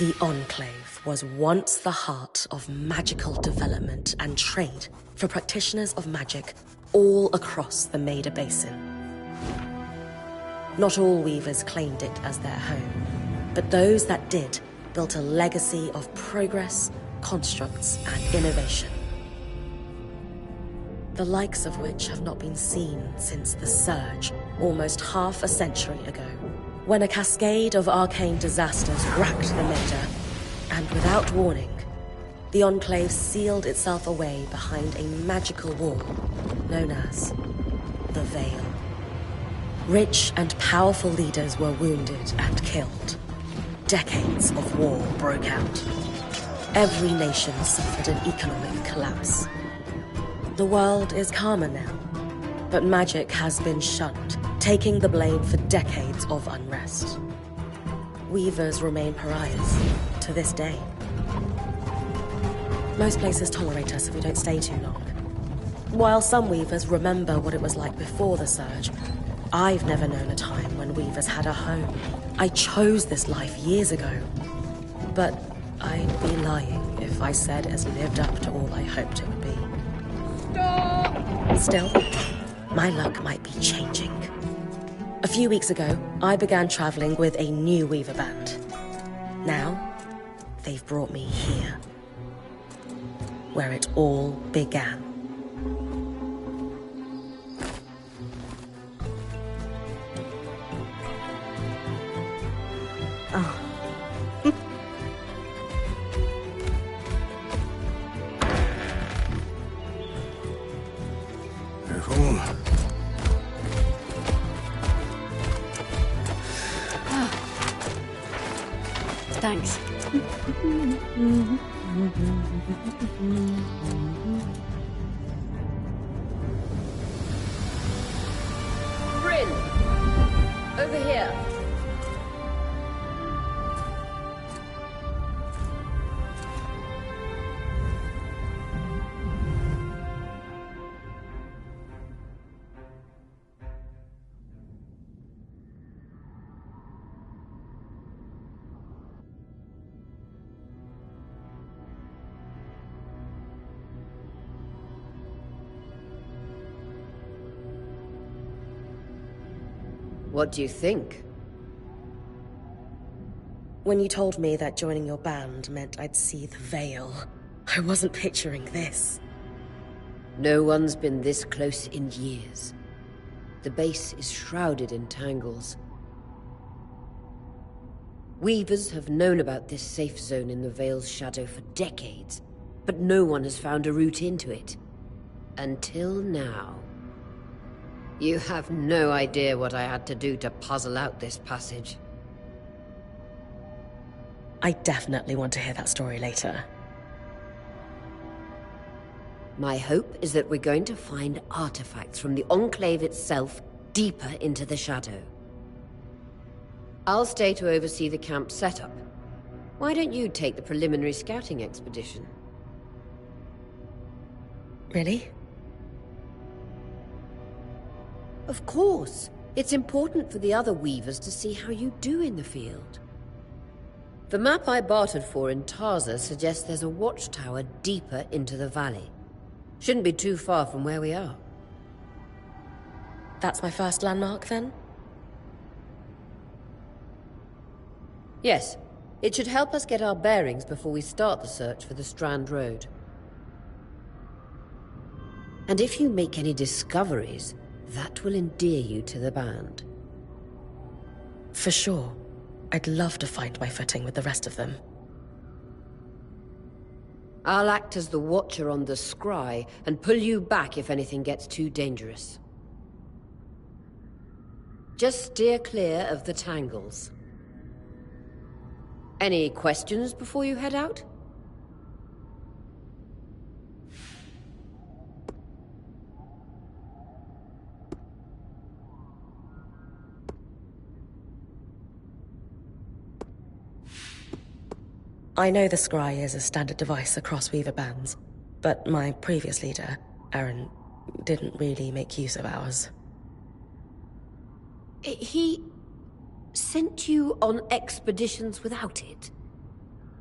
The Enclave was once the heart of magical development and trade for practitioners of magic all across the Maida Basin. Not all weavers claimed it as their home, but those that did built a legacy of progress, constructs, and innovation. The likes of which have not been seen since the Surge, almost half a century ago, when a cascade of arcane disasters racked the Maida, and without warning, the Enclave sealed itself away behind a magical wall known as the Veil. Rich and powerful leaders were wounded and killed. Decades of war broke out. Every nation suffered an economic collapse. The world is calmer now, but magic has been shunned, taking the blame for decades of unrest. Weavers remain pariahs to this day. Most places tolerate us if we don't stay too long. While some weavers remember what it was like before the Surge, I've never known a time when weavers had a home. I chose this life years ago, but I'd be lying if I said it's lived up to all I hoped it would be. Stop! Still, my luck might be changing. A few weeks ago, I began traveling with a new weaver band. Now, they've brought me here, where it all began. Oh. Careful. Thanks. Bryn! Over here. What do you think? When you told me that joining your band meant I'd see the Veil, I wasn't picturing this. No one's been this close in years. The base is shrouded in tangles. Weavers have known about this safe zone in the Veil's shadow for decades, but no one has found a route into it. Until now. You have no idea what I had to do to puzzle out this passage. I definitely want to hear that story later. My hope is that we're going to find artifacts from the Enclave itself deeper into the shadow. I'll stay to oversee the camp setup. Why don't you take the preliminary scouting expedition? Really? Of course. It's important for the other weavers to see how you do in the field. The map I bartered for in Tarza suggests there's a watchtower deeper into the valley. Shouldn't be too far from where we are. That's my first landmark, then? Yes. It should help us get our bearings before we start the search for the Strand Road. And if you make any discoveries, that will endear you to the band. For sure. I'd love to find my footing with the rest of them. I'll act as the watcher on the scry and pull you back if anything gets too dangerous. Just steer clear of the tangles. Any questions before you head out? I know the scry is a standard device across weaver bands, but my previous leader, Aaron, didn't really make use of ours. He sent you on expeditions without it?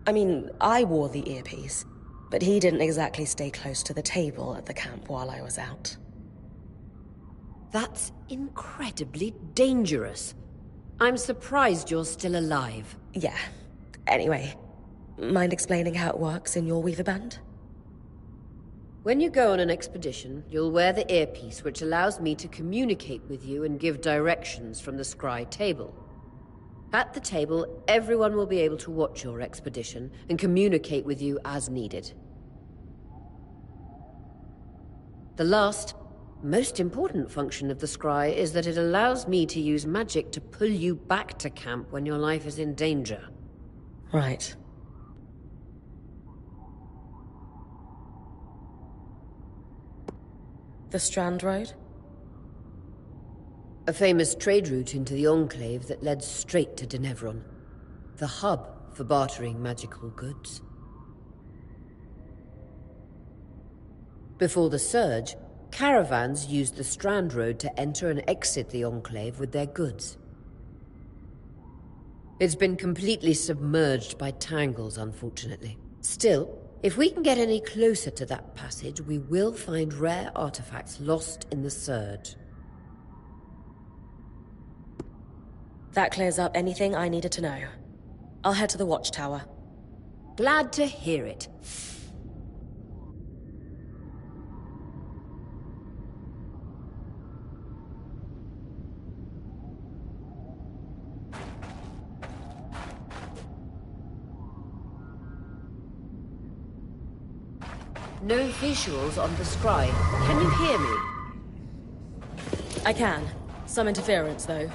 I mean, I wore the earpiece, but he didn't exactly stay close to the table at the camp while I was out. That's incredibly dangerous. I'm surprised you're still alive. Yeah. Anyway, mind explaining how it works in your Weaver Band? When you go on an expedition, you'll wear the earpiece, which allows me to communicate with you and give directions from the scry table. At the table, everyone will be able to watch your expedition and communicate with you as needed. The last, most important function of the scry is that it allows me to use magic to pull you back to camp when your life is in danger. Right. The Strand Road? A famous trade route into the Enclave that led straight to Denevron. The hub for bartering magical goods. Before the Surge, caravans used the Strand Road to enter and exit the Enclave with their goods. It's been completely submerged by tangles, unfortunately. Still, if we can get any closer to that passage, we will find rare artifacts lost in the Surge. That clears up anything I needed to know. I'll head to the watchtower. Glad to hear it. No visuals on the scry. Can you hear me? I can. Some interference, though.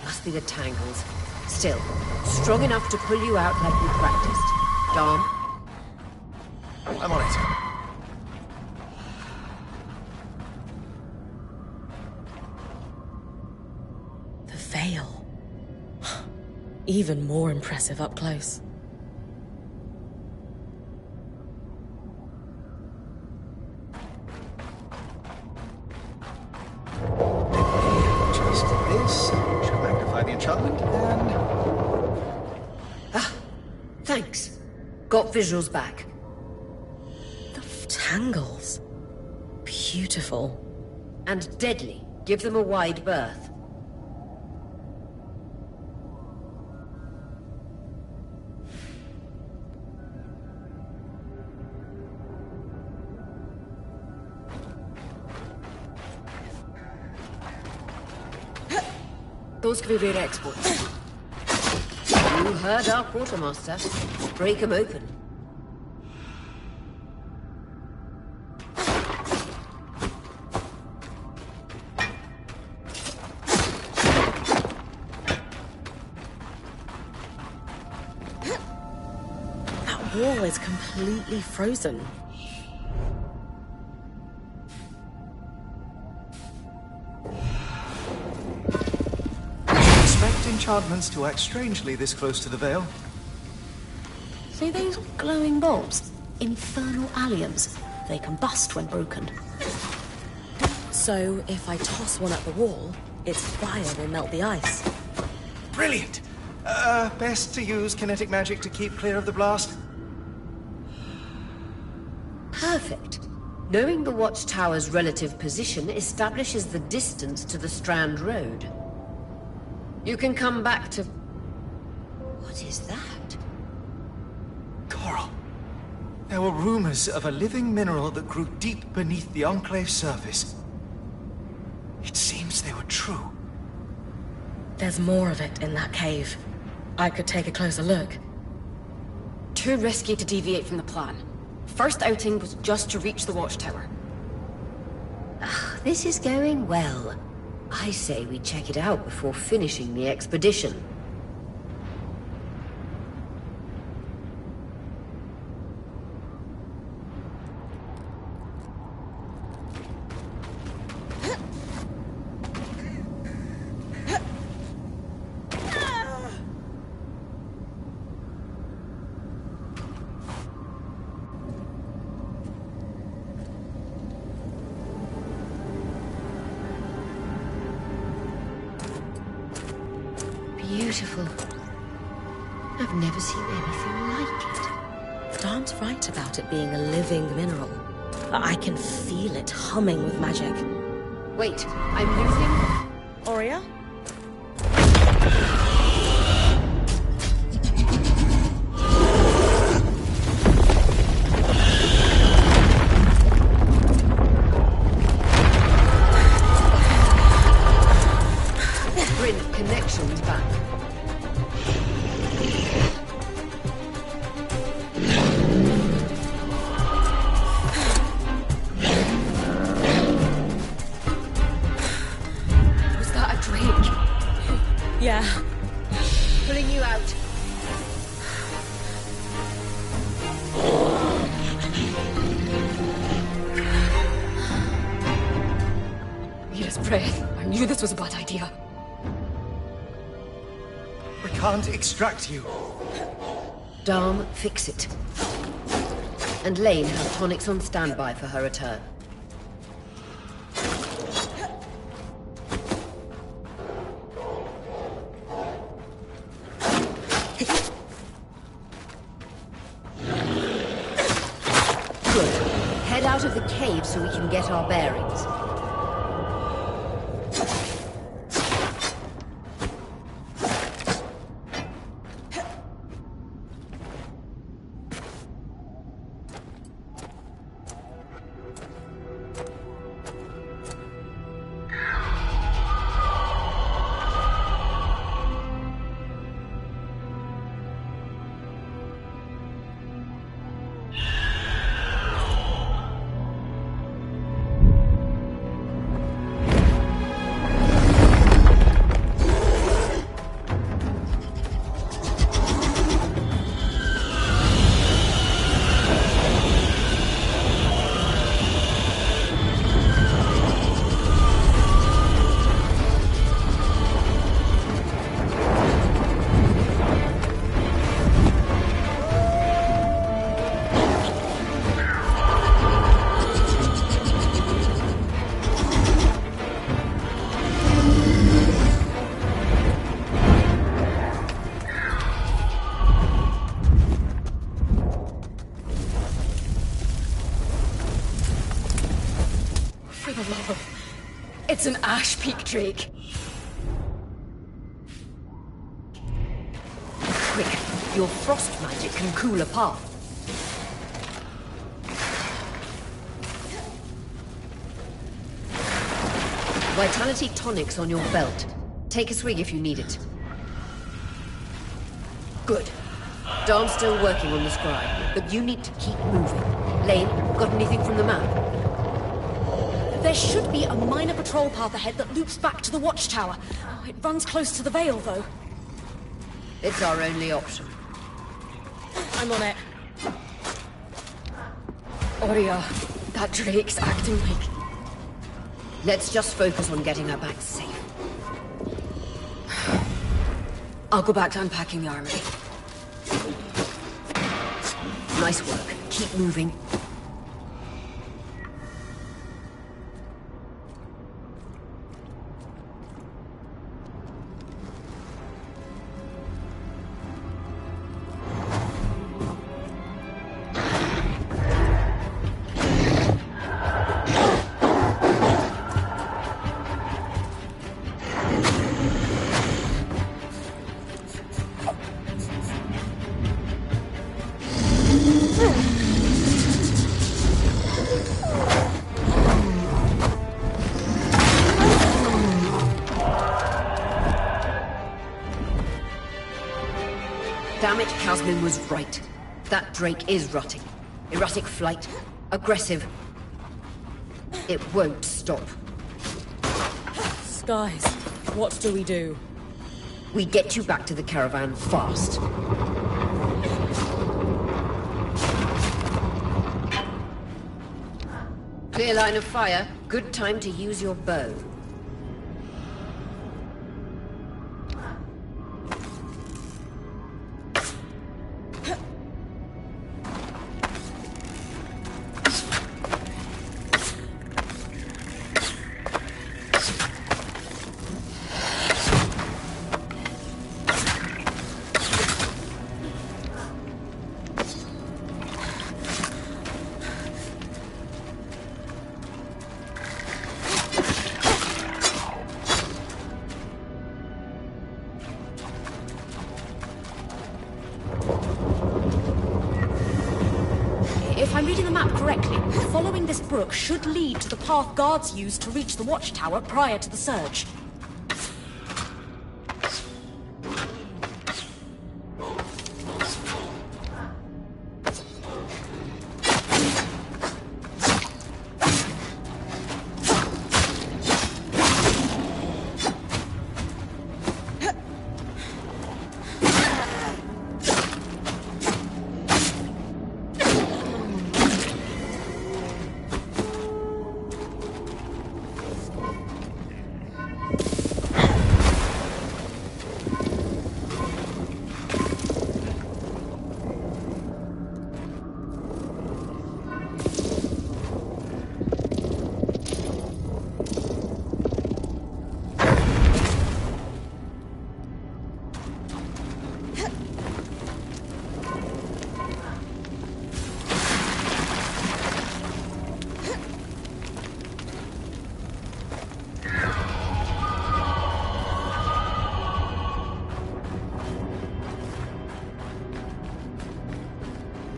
Must be the tangles. Still, strong enough to pull you out like we practiced. Dom? I'm on it. The veil. Even more impressive up close. Just this should magnify the enchantment, and... Thanks. Got visuals back. The tangles. Beautiful. And deadly. Give them a wide berth. Those could be rare exports. You heard our quartermaster. Break them open. That wall is completely frozen. Enchantments to act strangely this close to the veil. See those glowing bulbs? Infernal alliums. They combust when broken. So, if I toss one at the wall, its fire will melt the ice. Brilliant! Best to use kinetic magic to keep clear of the blast. Perfect. Knowing the watchtower's relative position establishes the distance to the Strand Road. You can come back to... What is that? Coral. There were rumors of a living mineral that grew deep beneath the Enclave's surface. It seems they were true. There's more of it in that cave. I could take a closer look. Too risky to deviate from the plan. First outing was just to reach the watchtower. This is going well. I say we check it out before finishing the expedition. Beautiful. I've never seen anything like it. Darn's right about it being a living mineral. I can feel it humming with magic. Wait, I'm losing... Aurea? Bryn, connections back. Was that a drake? Yeah. Pulling you out. Mira's breath. I knew this was a bad idea. We can't extract you. Darm, fix it. And Lane have tonics on standby for her return. Good. Head out of the cave so we can get our bearings. It's an Ash Peak Drake. Quick, your frost magic can cool a path. Vitality tonics on your belt. Take a swig if you need it. Good. Darn's still working on the scry, but you need to keep moving. Lane, got anything from the map? There should be a minor patrol path ahead that loops back to the watchtower. Oh, it runs close to the Vale, though. It's our only option. I'm on it. Aurea, that Drake's acting like... Let's just focus on getting her back safe. I'll go back to unpacking the armory. Nice work. Keep moving. Damn it, Casmin was right. That Drake is rotting. Erratic flight. Aggressive. It won't stop. Skies, what do we do? We get you back to the caravan fast. Clear line of fire. Good time to use your bow. this brook should lead to the path guards used to reach the watchtower prior to the surge.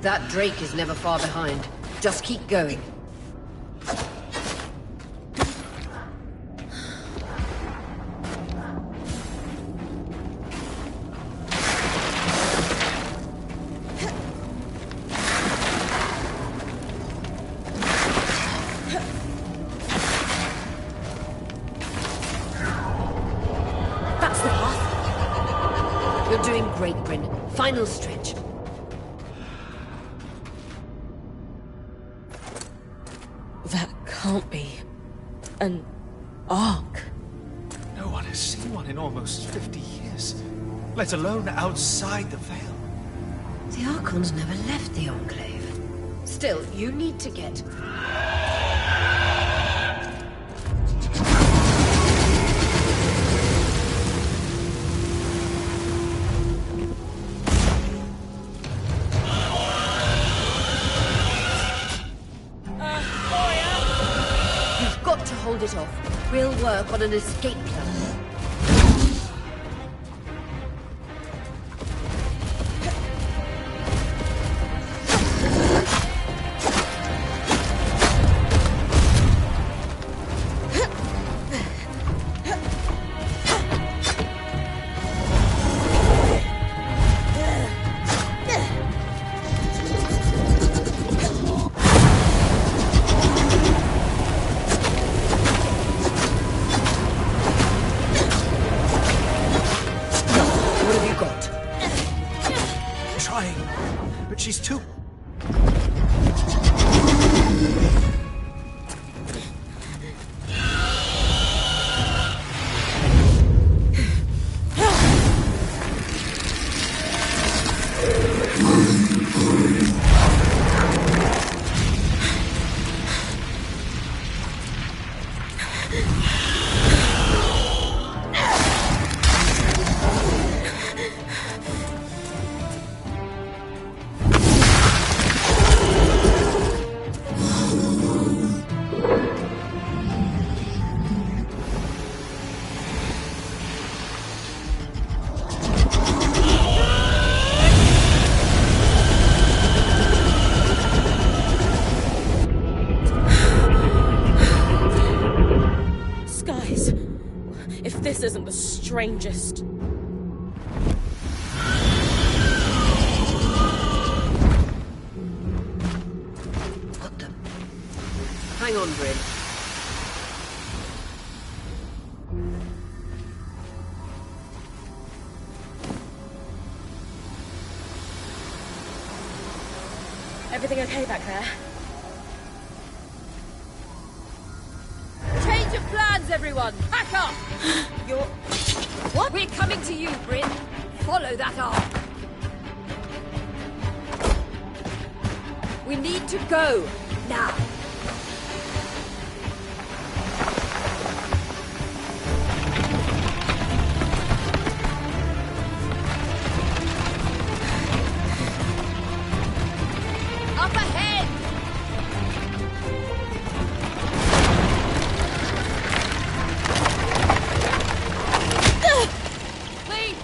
That Drake is never far behind. Just keep going. That's the path. You're doing great, Bryn. Final stretch. That can't be an ark. No one has seen one in almost 50 years, let alone outside the Veil. The Archons never left the Enclave. Still, you need to get... You've got to hold it off. We'll work on an escape plan. But she's too... This isn't the strangest. What the... Hang on, Bryn. Everything okay back there? Change of plans, everyone! Pack up! You're... What? We're coming to you, Bryn. Follow that arc. We need to go. Now. Up ahead! Please!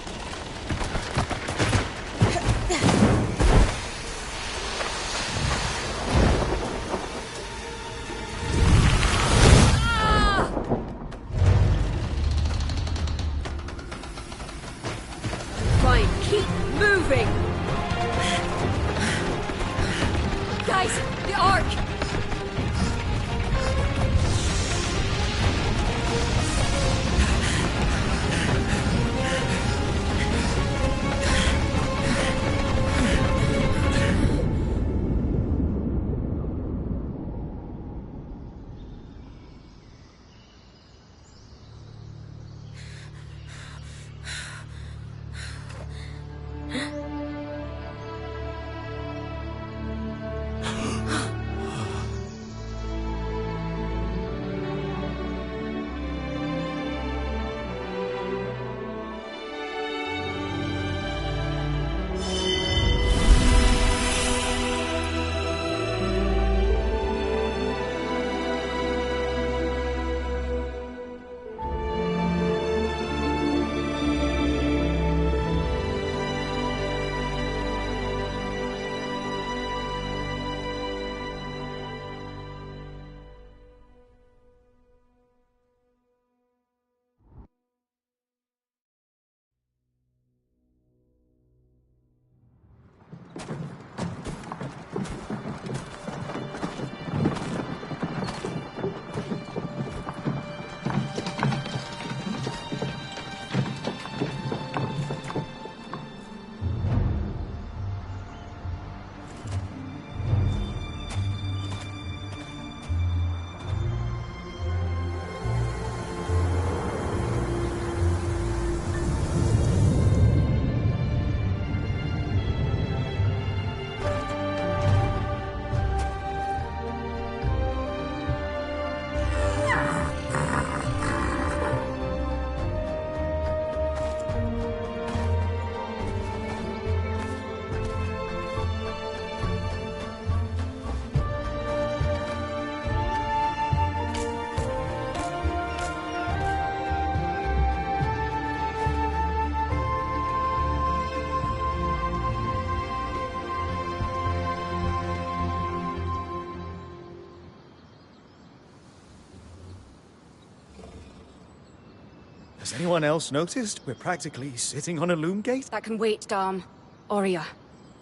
Has anyone else noticed? We're practically sitting on a loom gate. That can wait, Dom. Aurea,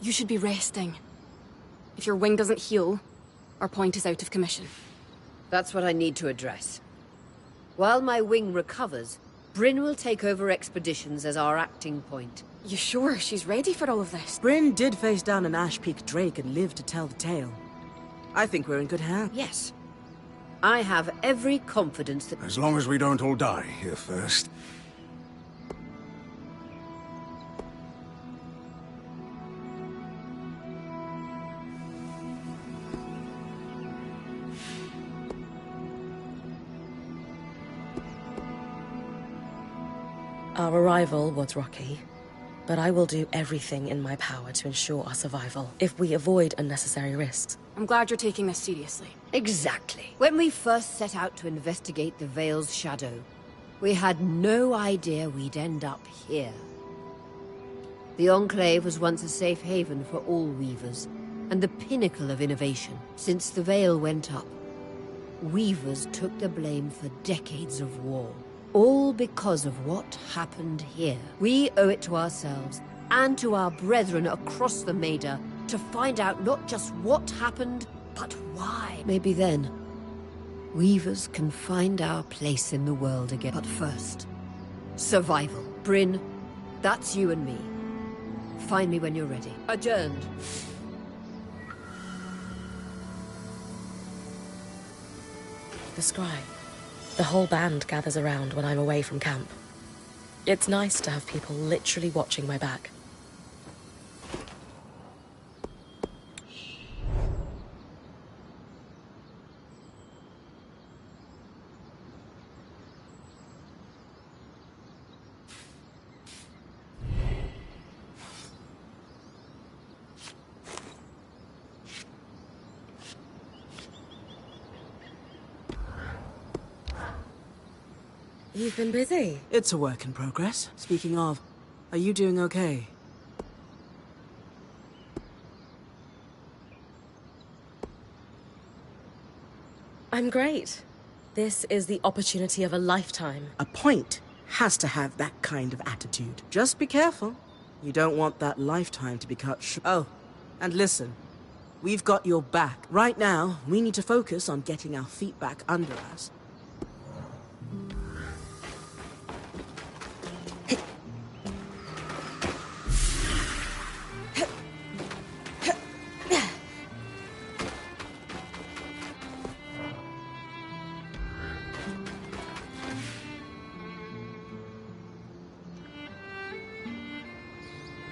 you should be resting. If your wing doesn't heal, our point is out of commission. That's what I need to address. While my wing recovers, Bryn will take over expeditions as our acting point. You sure she's ready for all of this? Bryn did face down an Ash Peak Drake and lived to tell the tale. I think we're in good hands. Yes. I have every confidence that... As long as we don't all die here first. Our arrival was rocky, but I will do everything in my power to ensure our survival, if we avoid unnecessary risks. I'm glad you're taking this seriously. Exactly. When we first set out to investigate the Veil's shadow, we had no idea we'd end up here. The Enclave was once a safe haven for all Weavers, and the pinnacle of innovation. Since the Veil went up, Weavers took the blame for decades of war. All because of what happened here. We owe it to ourselves, and to our brethren across the Maida, to find out not just what happened, but why. Maybe then, Weavers can find our place in the world again. But first, survival. Bryn, that's you and me. Find me when you're ready. Adjourned. The scry. The whole band gathers around when I'm away from camp. It's nice to have people literally watching my back. You've been busy. It's a work in progress. Speaking of, are you doing okay? I'm great. This is the opportunity of a lifetime. A point has to have that kind of attitude. Just be careful. You don't want that lifetime to be cut short. Oh, and listen. We've got your back. Right now, we need to focus on getting our feet back under us.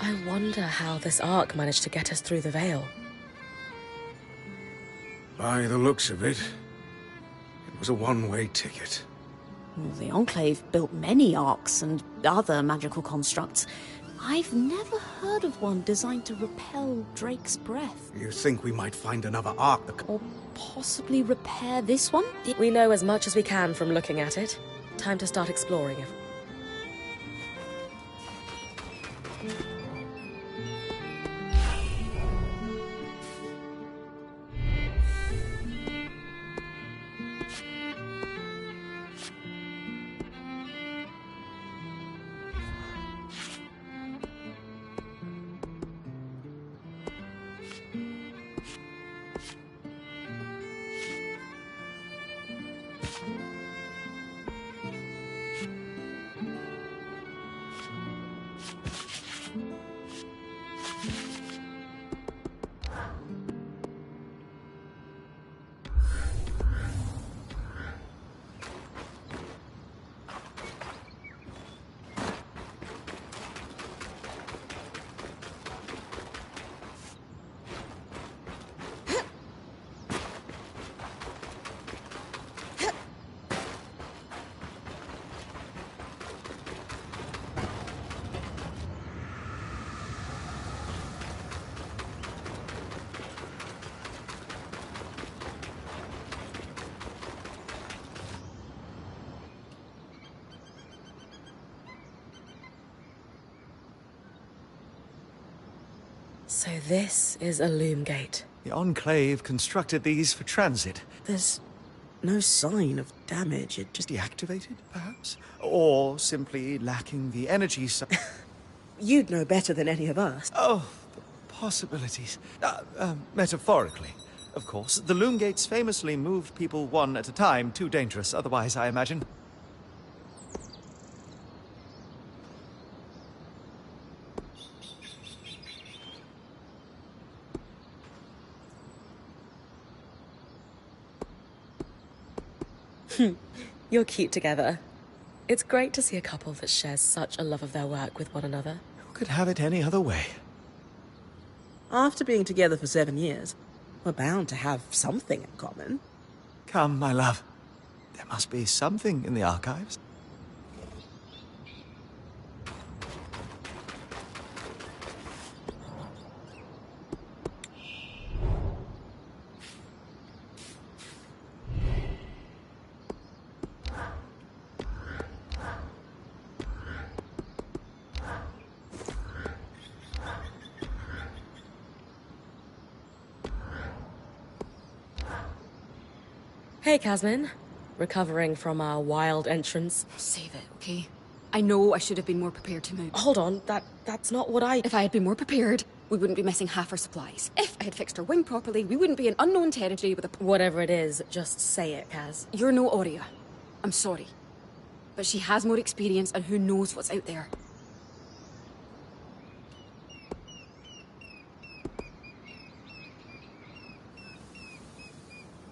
I wonder how this arc managed to get us through the Veil. By the looks of it, it was a one-way ticket. Well, the Enclave built many arcs and other magical constructs. I've never heard of one designed to repel Drake's breath. You think we might find another arc that... Or possibly repair this one? We know as much as we can from looking at it. Time to start exploring it. So this is a loom gate. The Enclave constructed these for transit. There's no sign of damage. It just... Deactivated, perhaps? Or simply lacking the energy You'd know better than any of us. Oh, the possibilities. Metaphorically, of course. The loom gates famously moved people one at a time. Too dangerous otherwise, I imagine. You're cute together. It's great to see a couple that shares such a love of their work with one another. Who could have it any other way? After being together for 7 years, we're bound to have something in common. Come, my love. There must be something in the archives. Hey, Casmin. Recovering from our wild entrance. Save it, okay? I know I should have been more prepared to move. Hold on, that's not what I... If I had been more prepared, we wouldn't be missing half our supplies. If I had fixed her wing properly, we wouldn't be in unknown territory with a... Whatever it is, just say it, Kaz. You're no Aurea. I'm sorry. But she has more experience, and who knows what's out there.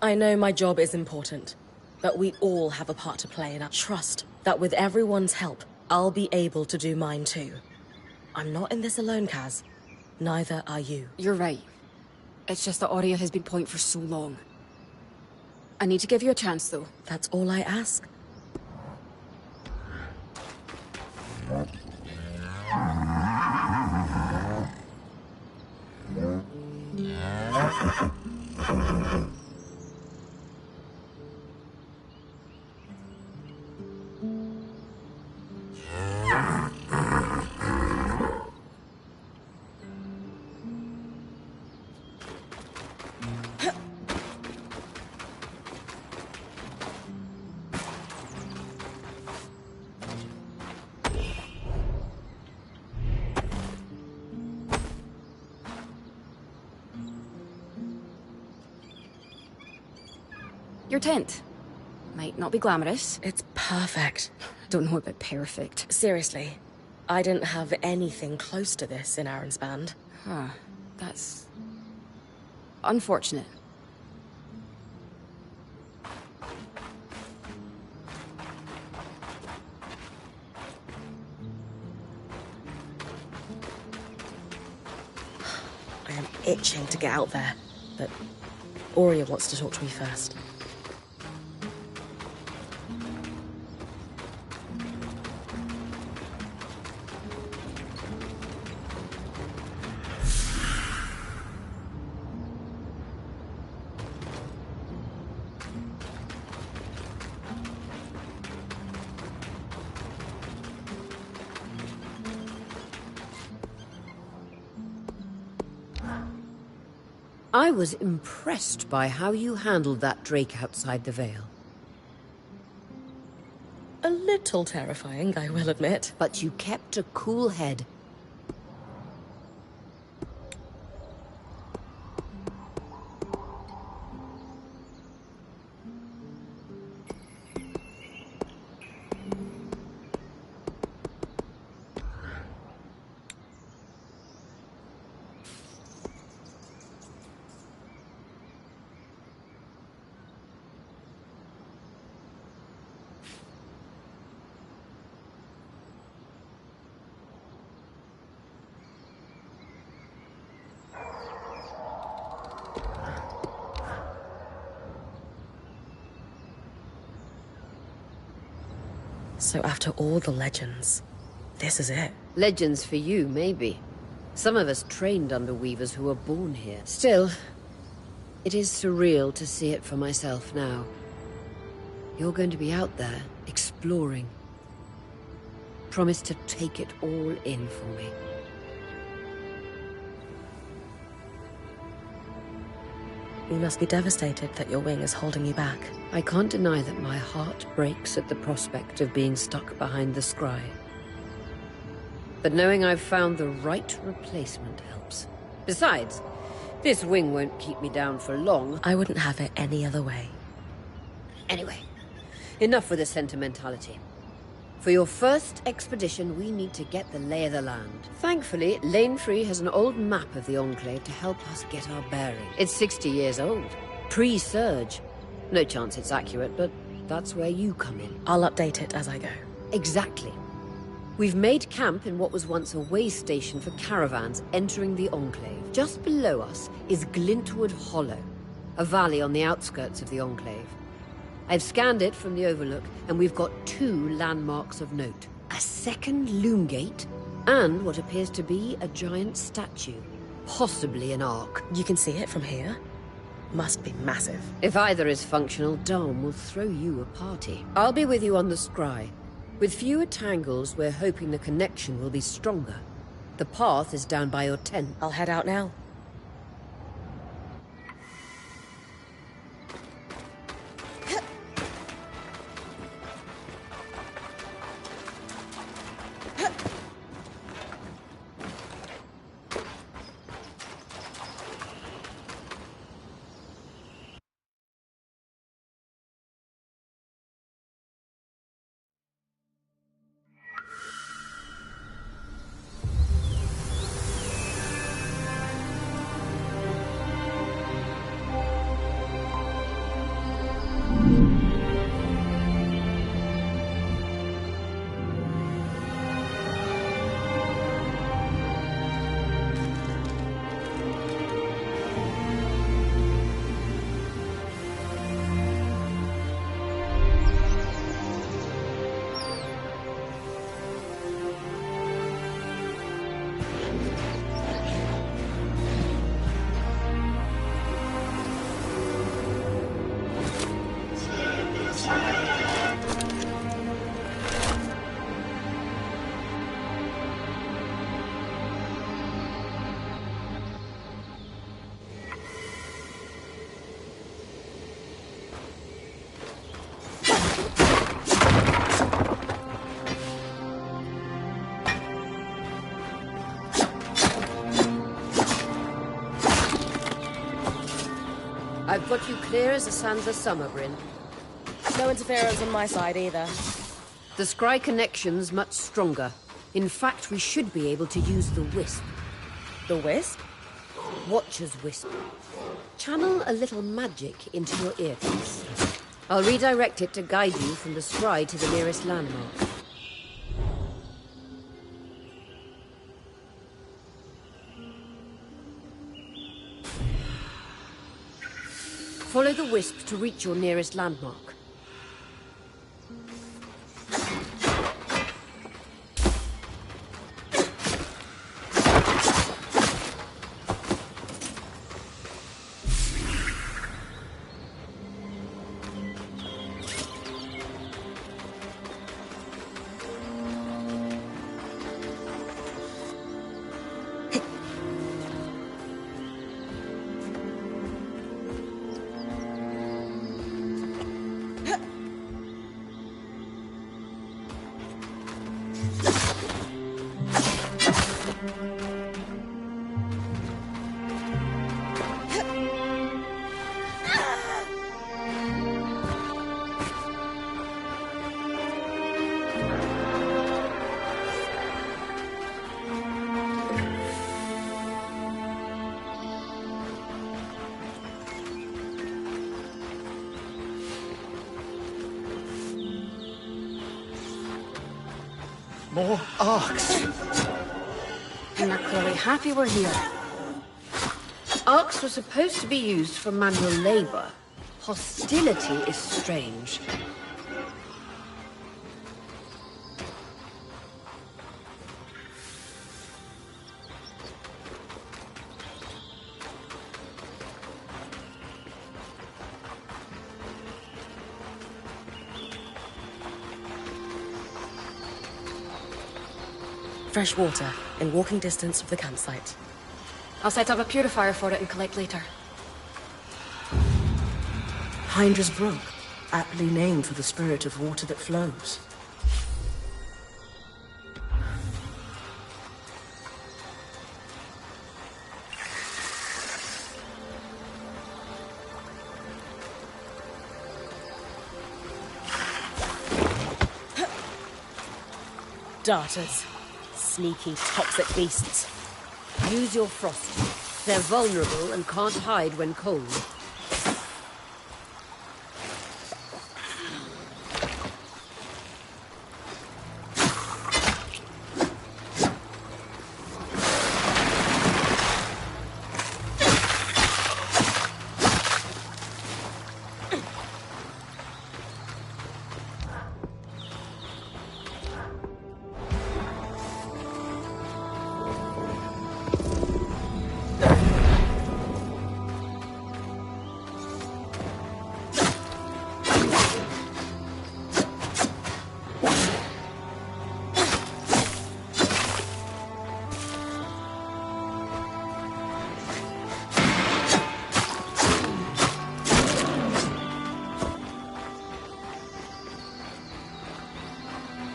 I know my job is important, but we all have a part to play, and I trust that with everyone's help, I'll be able to do mine too. I'm not in this alone, Kaz. Neither are you. You're right. It's just that Aurea has been point for so long. I need to give you a chance, though. That's all I ask. Your tent. Might not be glamorous. It's perfect. Don't know about perfect. Seriously, I didn't have anything close to this in Aaron's band. Huh. That's... unfortunate. I am itching to get out there, but Aurea wants to talk to me first. I was impressed by how you handled that drake outside the Vale. A little terrifying, I will admit. But you kept a cool head. So after all the legends, this is it. Legends for you, maybe. Some of us trained under weavers who were born here. Still, it is surreal to see it for myself now. You're going to be out there, exploring. Promise to take it all in for me. You must be devastated that your wing is holding you back. I can't deny that my heart breaks at the prospect of being stuck behind the scry. But knowing I've found the right replacement helps. Besides, this wing won't keep me down for long. I wouldn't have it any other way. Anyway, enough with the sentimentality. For your first expedition, we need to get the lay of the land. Thankfully, Lane Free has an old map of the Enclave to help us get our bearing. It's 60 years old. Pre-Surge. No chance it's accurate, but that's where you come in. I'll update it as I go. Exactly. We've made camp in what was once a way station for caravans entering the Enclave. Just below us is Glintwood Hollow, a valley on the outskirts of the Enclave. I've scanned it from the Overlook, and we've got 2 landmarks of note. A second loom gate, and what appears to be a giant statue. Possibly an ark. You can see it from here? Must be massive. If either is functional, Dom will throw you a party. I'll be with you on the scry. With fewer tangles, we're hoping the connection will be stronger. The path is down by your tent. I'll head out now. I've got you clear as the sands of summer, Bryn. No interference on my side either. The scry connection's much stronger. In fact, we should be able to use the Wisp. The Wisp? Watcher's Wisp. Channel a little magic into your earpiece. I'll redirect it to guide you from the scry to the nearest landmark. Follow the Wisp to reach your nearest landmark. More arcs. And they're clearly happy we're here. Arcs were supposed to be used for manual labor. Hostility is strange. Fresh water, in walking distance of the campsite. I'll set up a purifier for it and collect later. Hydra's Brook, aptly named for the spirit of water that flows. Darters. Sneaky, toxic beasts. Use your frost. They're vulnerable and can't hide when cold.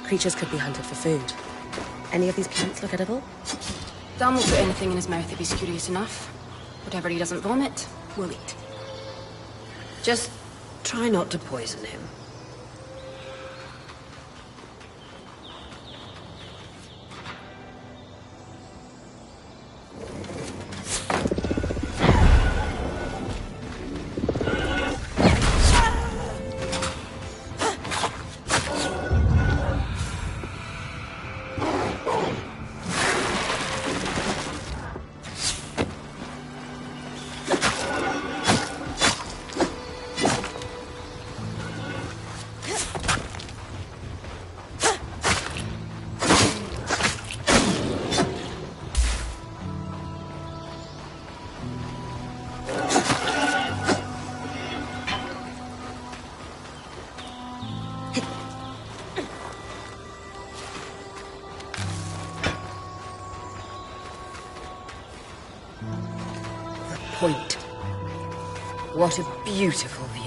Creatures could be hunted for food. Any of these plants look edible? Dan will put anything in his mouth if he's curious enough. Whatever he doesn't vomit, we'll eat. Just try not to poison him. Point. What a beautiful view.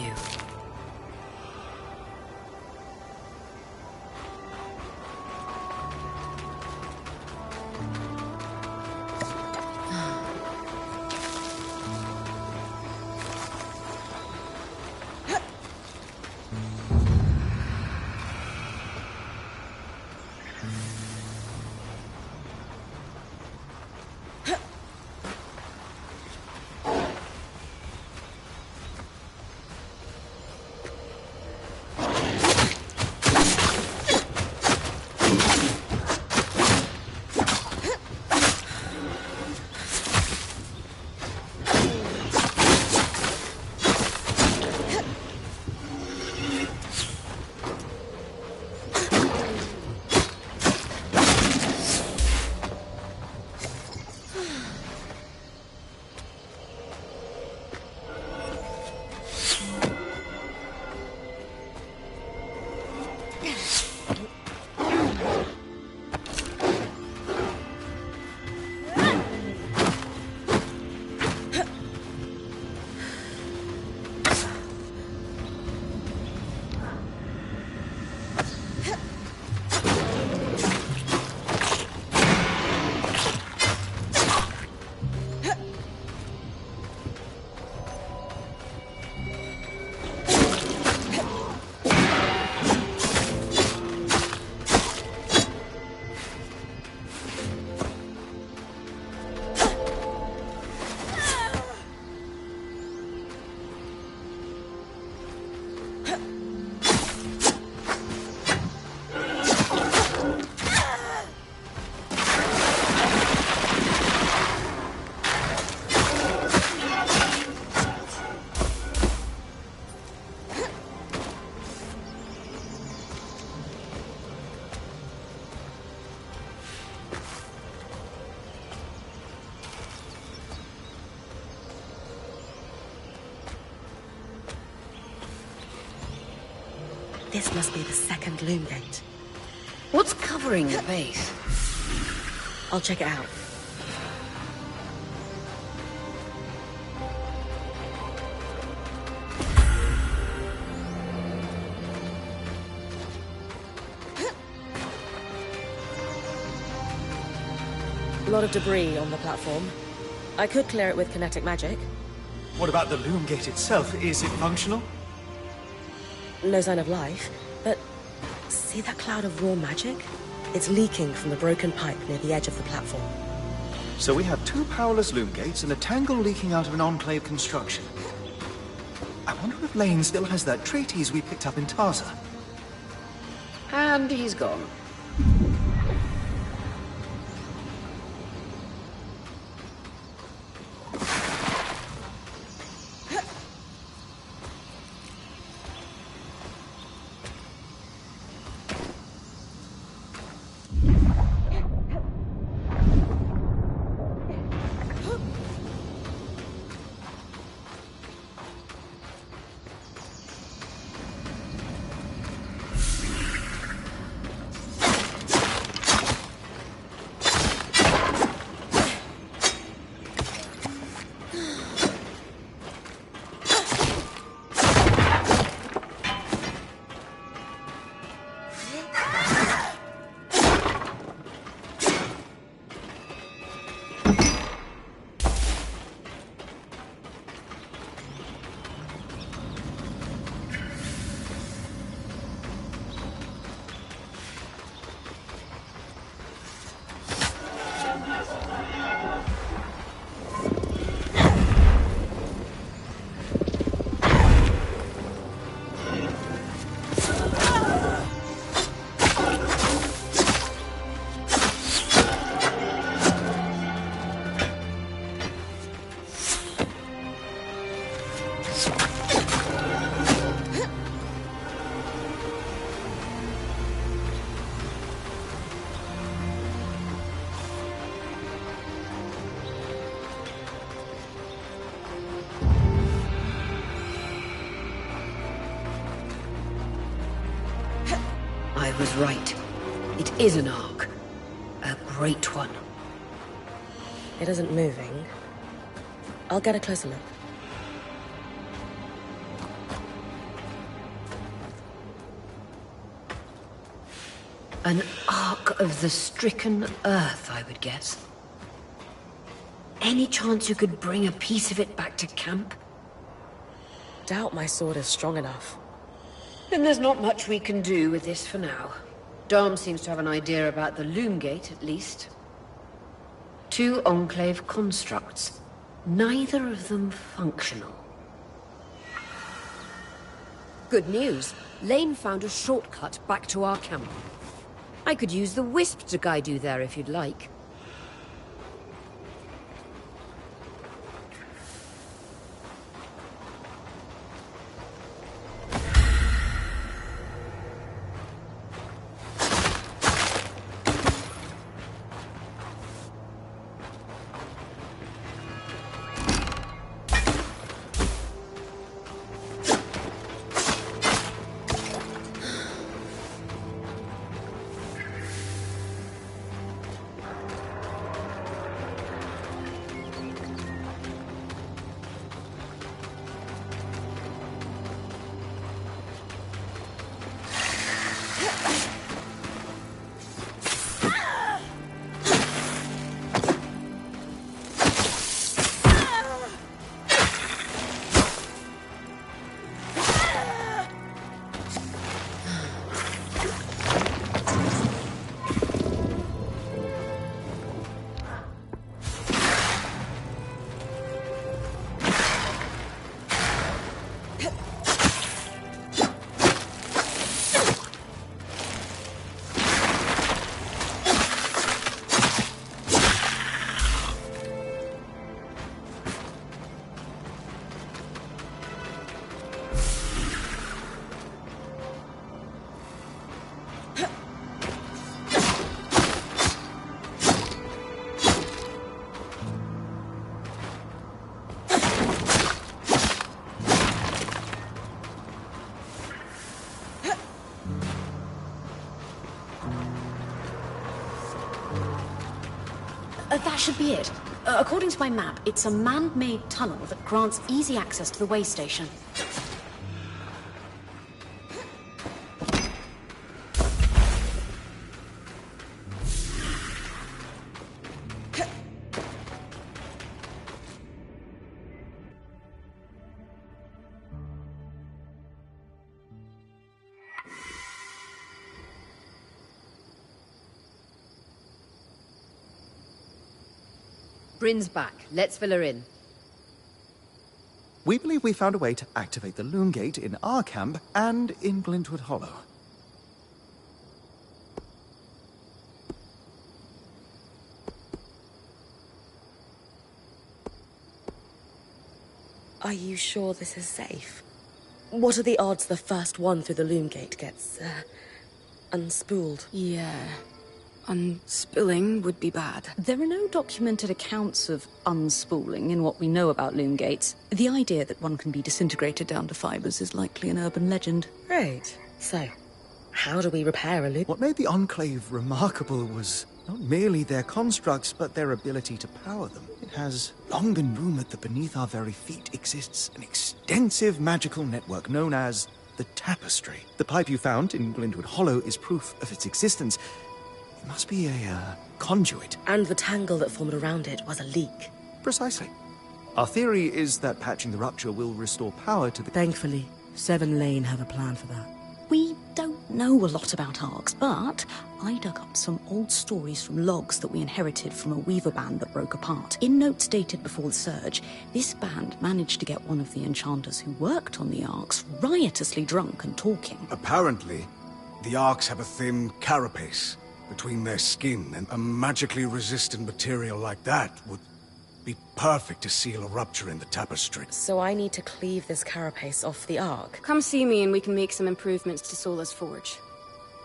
This must be the second loom gate. What's covering the base? I'll check it out. A lot of debris on the platform. I could clear it with kinetic magic. What about the loom gate itself? Is it functional? No sign of life, but see that cloud of raw magic? It's leaking from the broken pipe near the edge of the platform. So we have 2 powerless loom gates and a tangle leaking out of an enclave construction. I wonder if Lane still has that treatise we picked up in Tarza. And he's gone. I was right. It is an ark. A great one. It isn't moving. I'll get a closer look. An ark of the stricken earth, I would guess. Any chance you could bring a piece of it back to camp? Doubt my sword is strong enough. Then there's not much we can do with this for now. Dom seems to have an idea about the loom gate, at least. 2 enclave constructs. Neither of them functional. Good news. Lane found a shortcut back to our camp. I could use the wisp to guide you there if you'd like. That should be it. According to my map, it's a man-made tunnel that grants easy access to the way station. Bryn's back. Let's fill her in. We believe we found a way to activate the loom gate in our camp and in Glintwood Hollow. Are you sure this is safe? What are the odds the first one through the loom gate gets, unspooled? Yeah. Unspooling would be bad. There are no documented accounts of unspooling in what we know about loom gates. The idea that one can be disintegrated down to fibers is likely an urban legend. Great. So, how do we repair a loom? What made the Enclave remarkable was not merely their constructs, but their ability to power them. It has long been rumored that beneath our very feet exists an extensive magical network known as the Tapestry. The pipe you found in Glintwood Hollow is proof of its existence. It must be a conduit. And the tangle that formed around it was a leak. Precisely. Our theory is that patching the rupture will restore power to the... Thankfully, Seven Lane have a plan for that. We don't know a lot about arcs, but I dug up some old stories from logs that we inherited from a weaver band that broke apart. In notes dated before the surge, this band managed to get one of the enchanters who worked on the arcs riotously drunk and talking. Apparently, the arcs have a thin carapace between their skin, and a magically resistant material like that would be perfect to seal a rupture in the tapestry. So I need to cleave this carapace off the arc. Come see me and we can make some improvements to Sola's forge.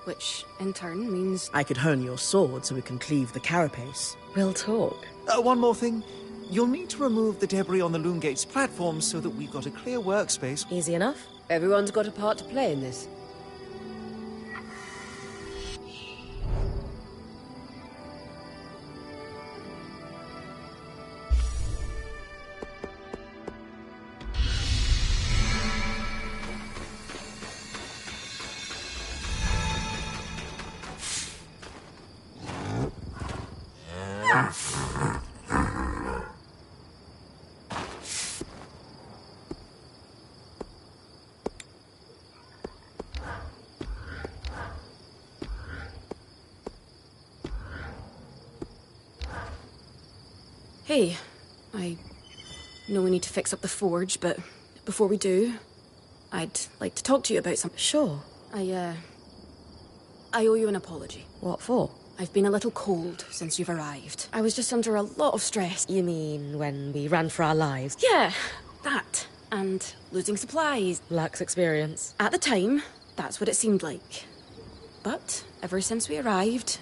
Which, in turn, means... I could hone your sword so we can cleave the carapace. We'll talk. One more thing. You'll need to remove the debris on the loom gate's platform so that we've got a clear workspace. Easy enough? Everyone's got a part to play in this. Hey, I know we need to fix up the forge, but before we do, I'd like to talk to you about something. Sure. I owe you an apology. What for? I've been a little cold since you've arrived. I was just under a lot of stress. You mean when we ran for our lives? Yeah, that. And losing supplies. Lax experience. At the time, that's what it seemed like. But ever since we arrived,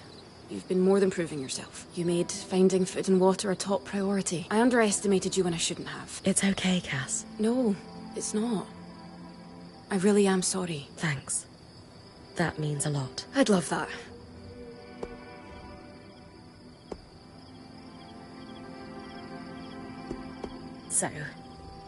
you've been more than proving yourself. You made finding food and water a top priority. I underestimated you when I shouldn't have. It's okay, Cass. No, it's not. I really am sorry. Thanks. That means a lot. I'd love that. So,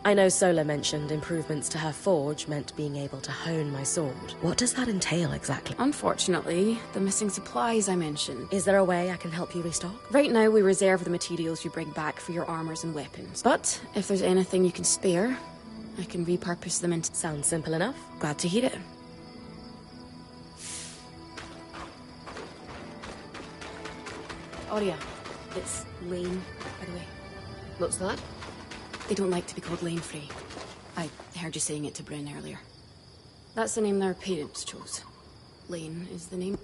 I know Sola mentioned improvements to her forge meant being able to hone my sword. What does that entail exactly? Unfortunately, the missing supplies I mentioned. Is there a way I can help you restock? Right now, we reserve the materials you bring back for your armors and weapons. But if there's anything you can spare, I can repurpose them into... Sounds simple enough. Glad to hear it. Aurea, it's Lane, by the way. What's that? They don't like to be called Lane Frey. I heard you saying it to Bryn earlier. That's the name their parents chose. Lane is the name.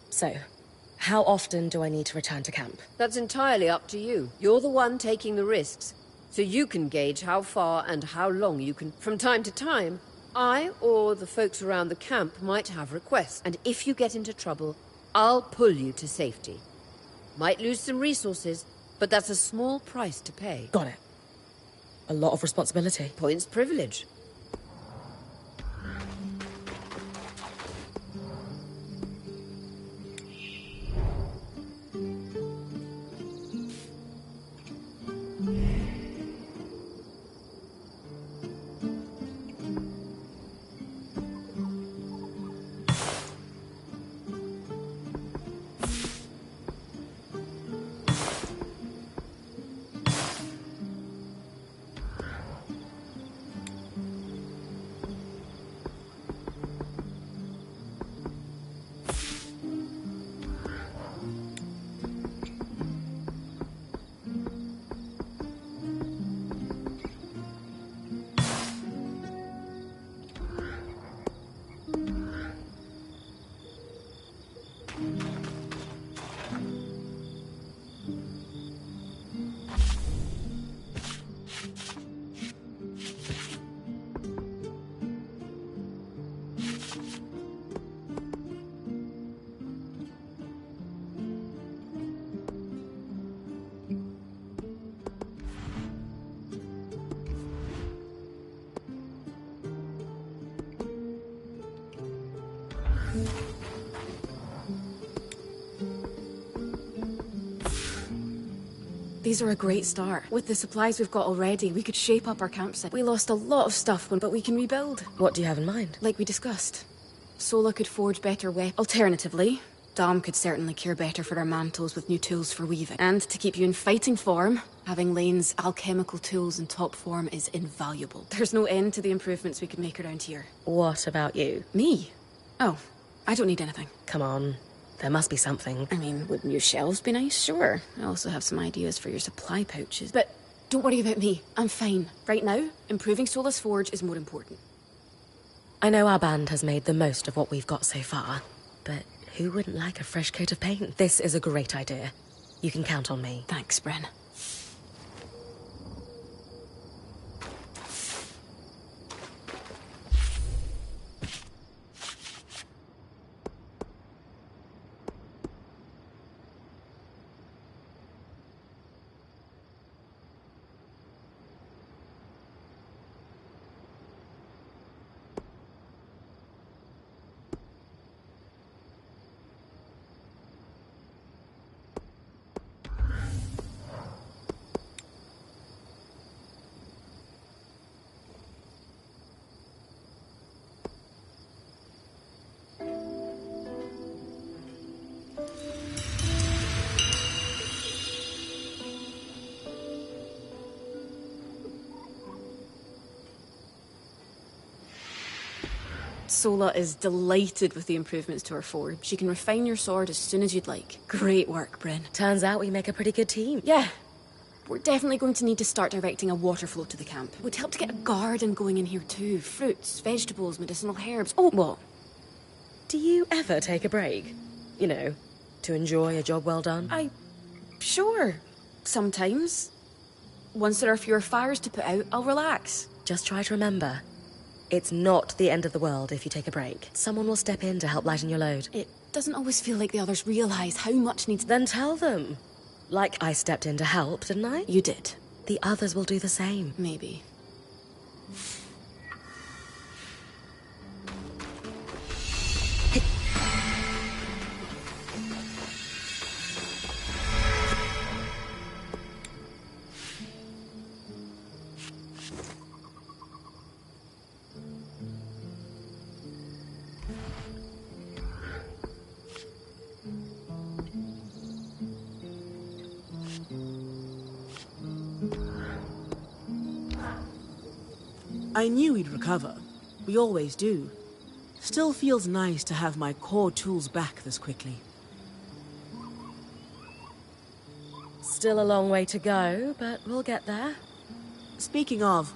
So, how often do I need to return to camp? That's entirely up to you. You're the one taking the risks, so you can gauge how far and how long you can... From time to time, I or the folks around the camp might have requests, and if you get into trouble, I'll pull you to safety. Might lose some resources, but that's a small price to pay. Got it. A lot of responsibility. Points privilege. These are a great start. With the supplies we've got already, we could shape up our campsite. We lost a lot of stuff, but we can rebuild. What do you have in mind? Like we discussed. Sola could forge better weapons. Alternatively, Dom could certainly care better for our mantles with new tools for weaving. And to keep you in fighting form, having Lane's alchemical tools in top form is invaluable. There's no end to the improvements we could make around here. What about you? Me? Oh, I don't need anything. Come on. There must be something. I mean, would new shelves be nice? Sure. I also have some ideas for your supply pouches. But don't worry about me. I'm fine. Right now, improving Sola's forge is more important. I know our band has made the most of what we've got so far, but who wouldn't like a fresh coat of paint? This is a great idea. You can count on me. Thanks, Bryn. Sola is delighted with the improvements to her forge. She can refine your sword as soon as you'd like. Great work, Bryn. Turns out we make a pretty good team. Yeah. We're definitely going to need to start directing a water flow to the camp. It would help to get a garden going in here too. Fruits, vegetables, medicinal herbs. Oh, what? Do you ever take a break? You know, to enjoy a job well done? Sure. Sometimes. Once there are fewer fires to put out, I'll relax. Just try to remember, it's not the end of the world if you take a break. Someone will step in to help lighten your load. It doesn't always feel like the others realise how much needs... Then tell them. Like I stepped in to help, didn't I? You did. The others will do the same. Maybe. I knew we'd recover. We always do. Still feels nice to have my core tools back this quickly. Still a long way to go, but we'll get there. Speaking of,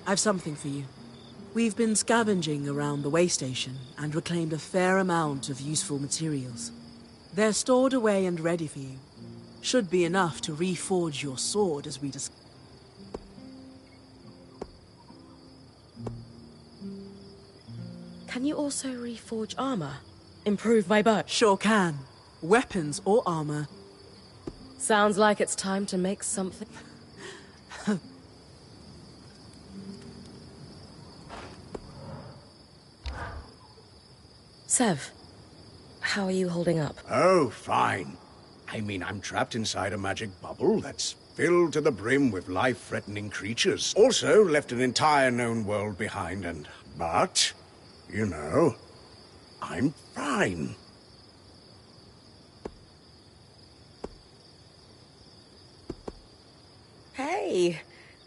I've something for you. We've been scavenging around the way station and reclaimed a fair amount of useful materials. They're stored away and ready for you. Should be enough to reforge your sword as we discussed. Can you also reforge armor? Improve my bow? Sure can. Weapons or armor. Sounds like it's time to make something. Sev, how are you holding up? Oh, fine. I mean, I'm trapped inside a magic bubble that's filled to the brim with life-threatening creatures. Also left an entire known world behind But, you know, I'm fine. Hey,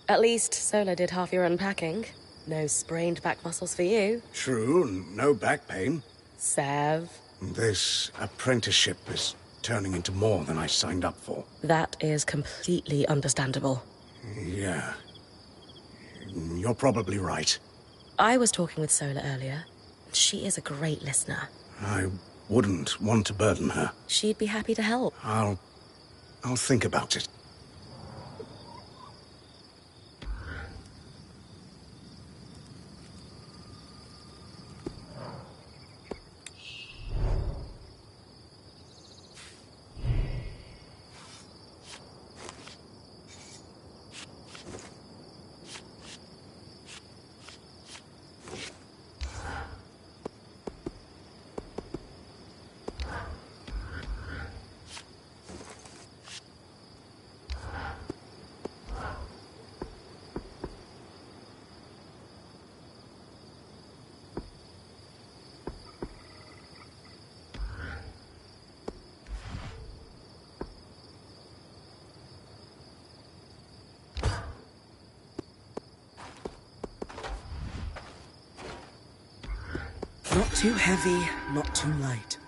at least Sola did half your unpacking. No sprained back muscles for you. True, no back pain. Sev. This apprenticeship is turning into more than I signed up for. That is completely understandable. Yeah. You're probably right. I was talking with Sola earlier. She is a great listener. I wouldn't want to burden her. She'd be happy to help. I'll think about it. Not too heavy, not too light.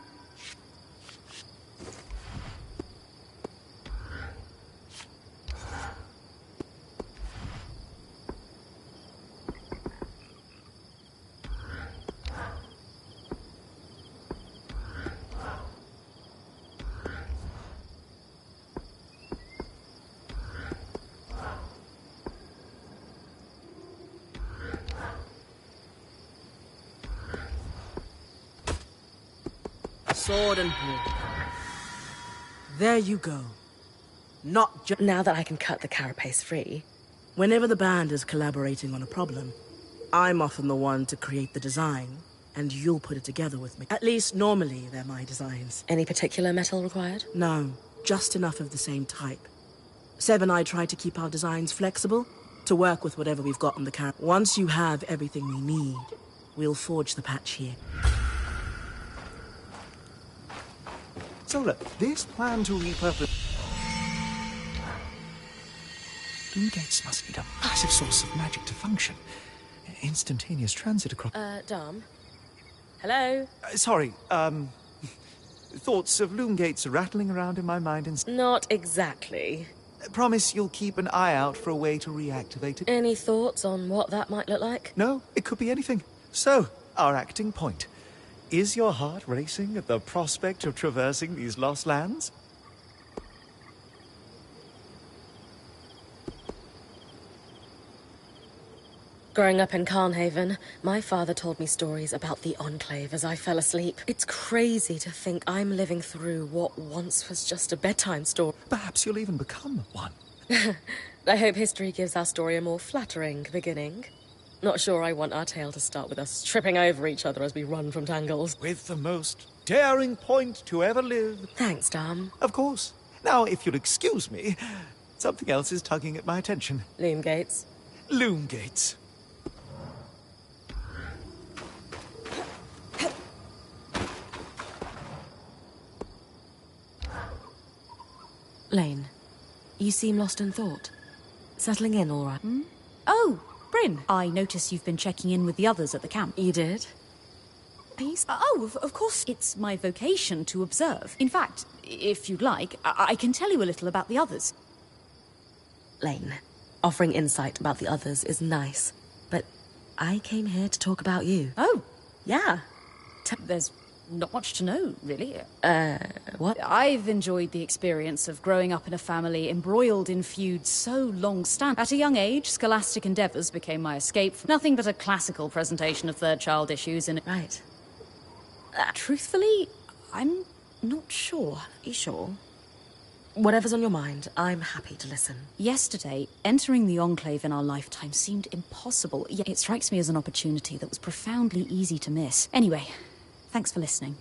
Sword and ball. There you go. Not just... Now that I can cut the carapace free. Whenever the band is collaborating on a problem, I'm often the one to create the design, and you'll put it together with me. At least, normally, they're my designs. Any particular metal required? No, just enough of the same type. Seb and I try to keep our designs flexible, to work with whatever we've got on the car. Once you have everything we need, we'll forge the patch here. So look, this plan to repurpose... Loom gates must need a massive source of magic to function. Instantaneous transit across... Dom? Hello? Sorry, thoughts of loom gates are rattling around in my mind and... Not exactly. Promise you'll keep an eye out for a way to reactivate it? Any thoughts on what that might look like? No, it could be anything. So, our acting point. Is your heart racing at the prospect of traversing these lost lands? Growing up in Carnhaven, my father told me stories about the Enclave as I fell asleep. It's crazy to think I'm living through what once was just a bedtime story. Perhaps you'll even become one. I hope history gives our story a more flattering beginning. Not sure I want our tale to start with us tripping over each other as we run from tangles. With the most daring point to ever live. Thanks, Dom. Of course. Now, if you'll excuse me, something else is tugging at my attention. Loom gates. Loom gates. Lane, you seem lost in thought. Settling in all right? Oh, Bryn, I notice you've been checking in with the others at the camp. You did? Are you... of course. It's my vocation to observe. In fact, if you'd like, I can tell you a little about the others. Lane, offering insight about the others is nice, but I came here to talk about you. Oh, Yeah. there's not much to know, really. What? I've enjoyed the experience of growing up in a family embroiled in feuds so long-standing. At a young age, scholastic endeavours became my escape from nothing but a classical presentation of third child issues in... Right. Truthfully, I'm not sure. You sure? Whatever's on your mind, I'm happy to listen. Yesterday, entering the Enclave in our lifetime seemed impossible, yet it strikes me as an opportunity that was profoundly easy to miss. Anyway, thanks for listening.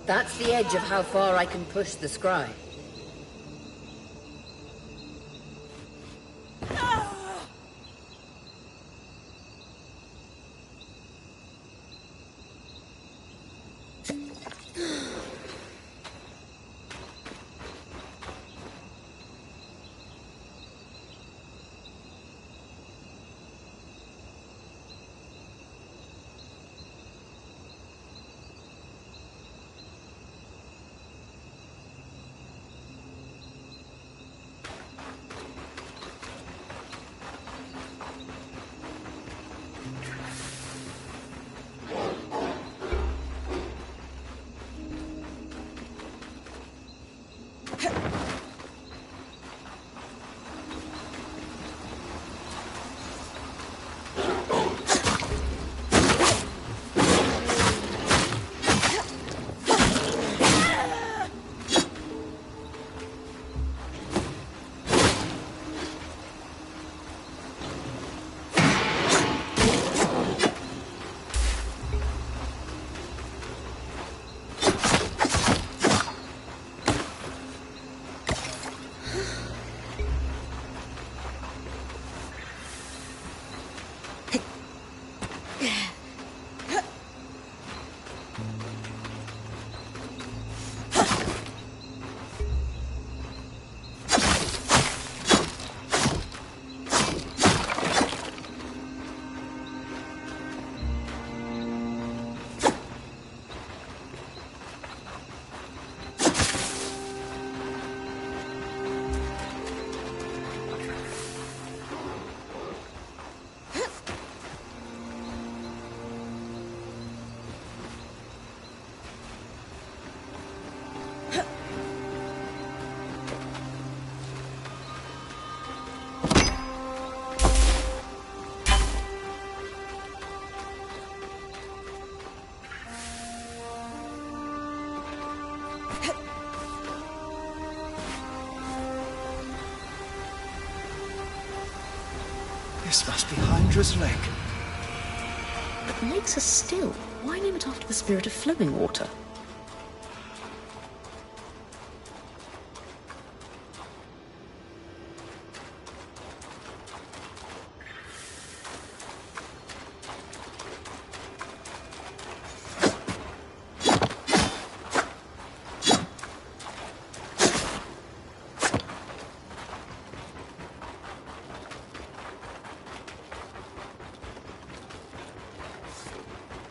That's the edge of how far I can push the scry. This must be Hydra's lake. But lakes are still. Why name it after the spirit of flowing water?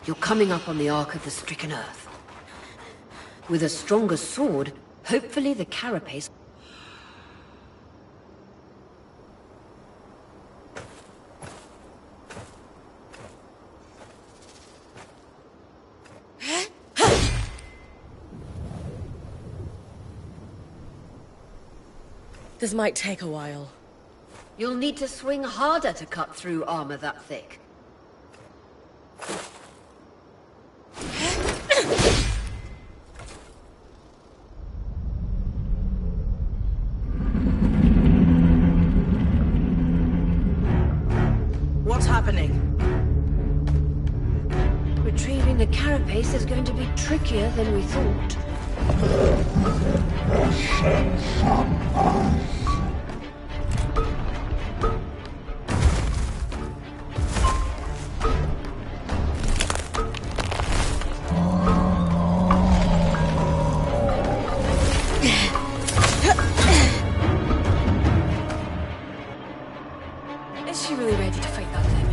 You're coming up on the Ark of the Stricken Earth. With a stronger sword, hopefully the carapace... This might take a while. You'll need to swing harder to cut through armor that thick. What's happening? Retrieving the carapace is going to be trickier than we thought. Is she really ready to fight that thing?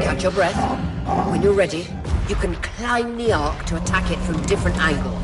Catch your breath. When you're ready, you can climb the Ark to attack it from different angles.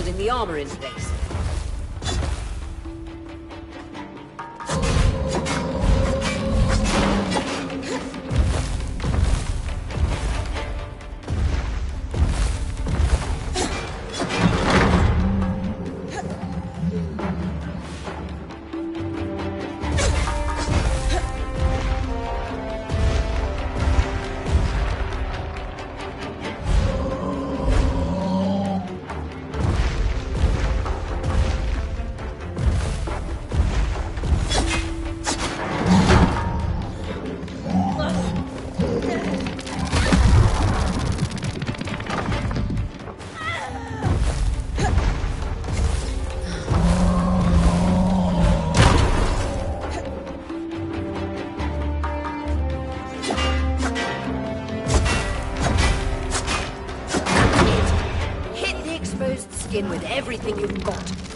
holding the armor in place. With everything you've got.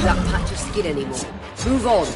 That patch of skin anymore. Move on.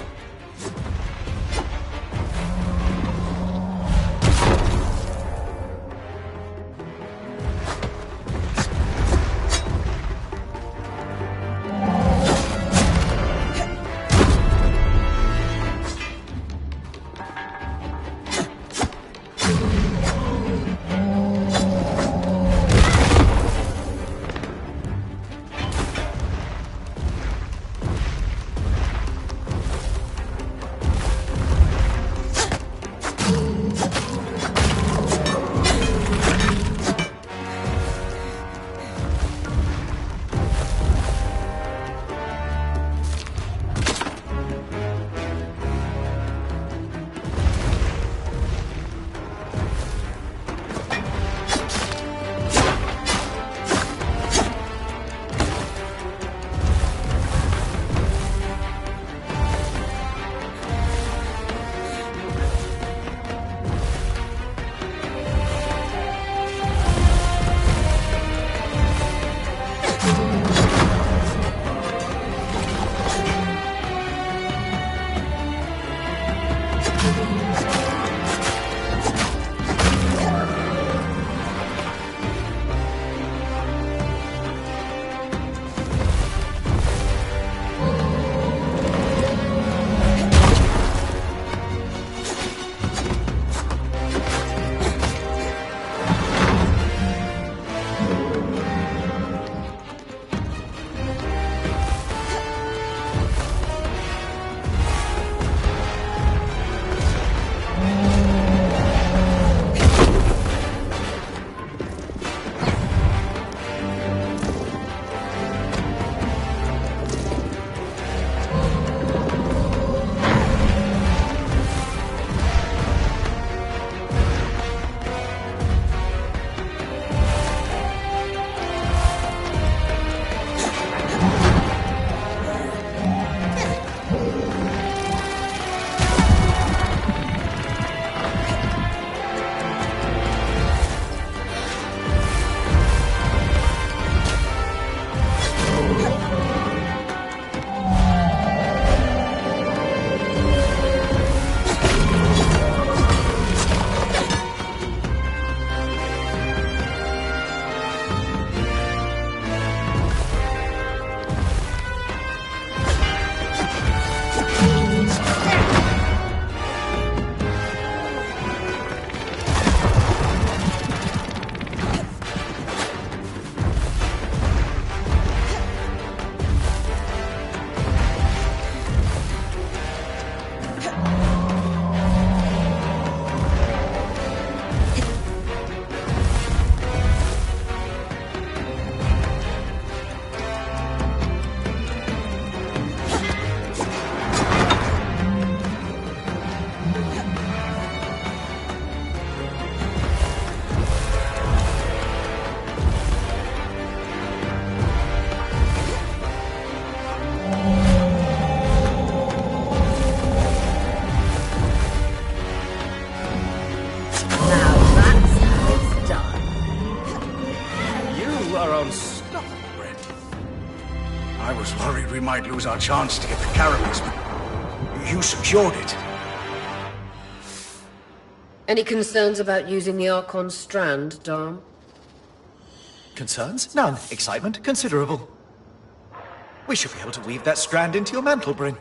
I was worried we might lose our chance to get the caravans, but you secured it. Any concerns about using the Archon strand, Dom? Concerns? None. Excitement? Considerable. We should be able to weave that strand into your mantle, Bryn.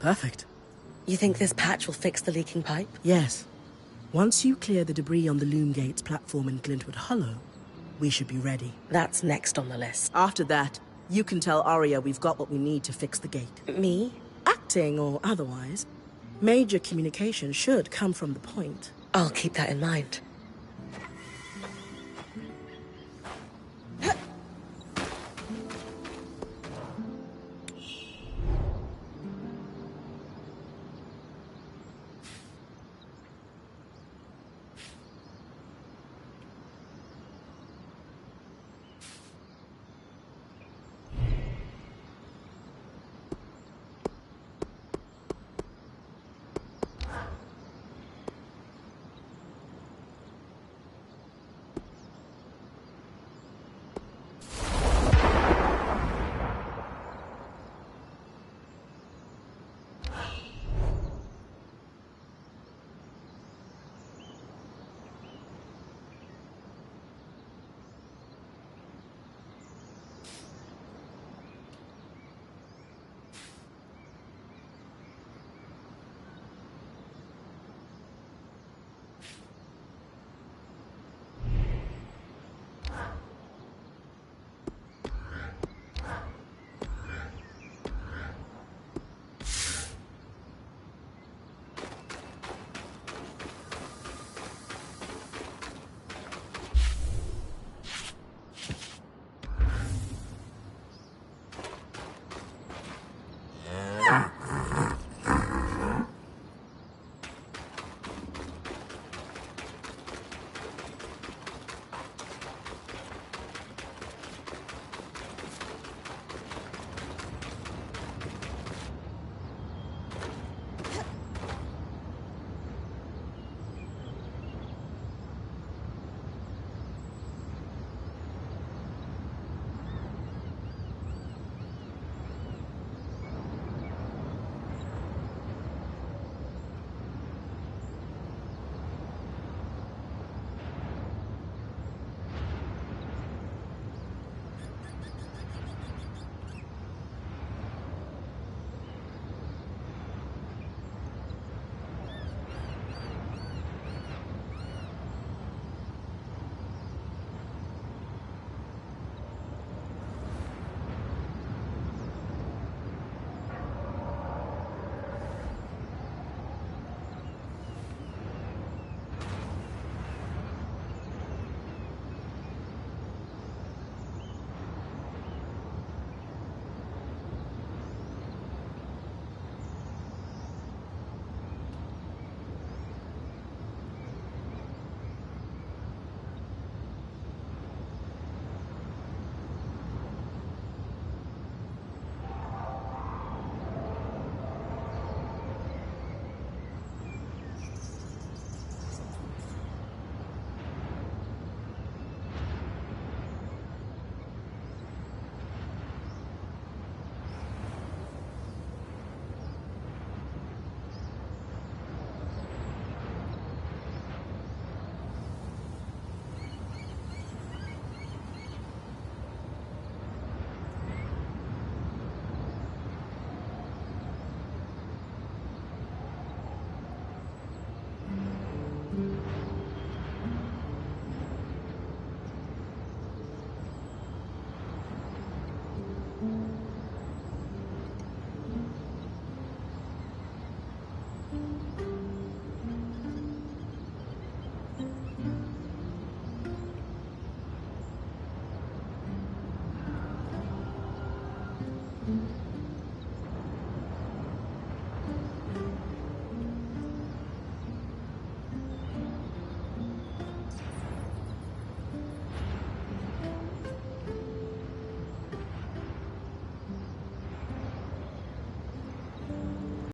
Perfect. You think this patch will fix the leaking pipe? Yes. Once you clear the debris on the Loom Gates platform in Glintwood Hollow, we should be ready. That's next on the list. After that, you can tell Arya we've got what we need to fix the gate. Me? Acting or otherwise, major communication should come from the point. I'll keep that in mind.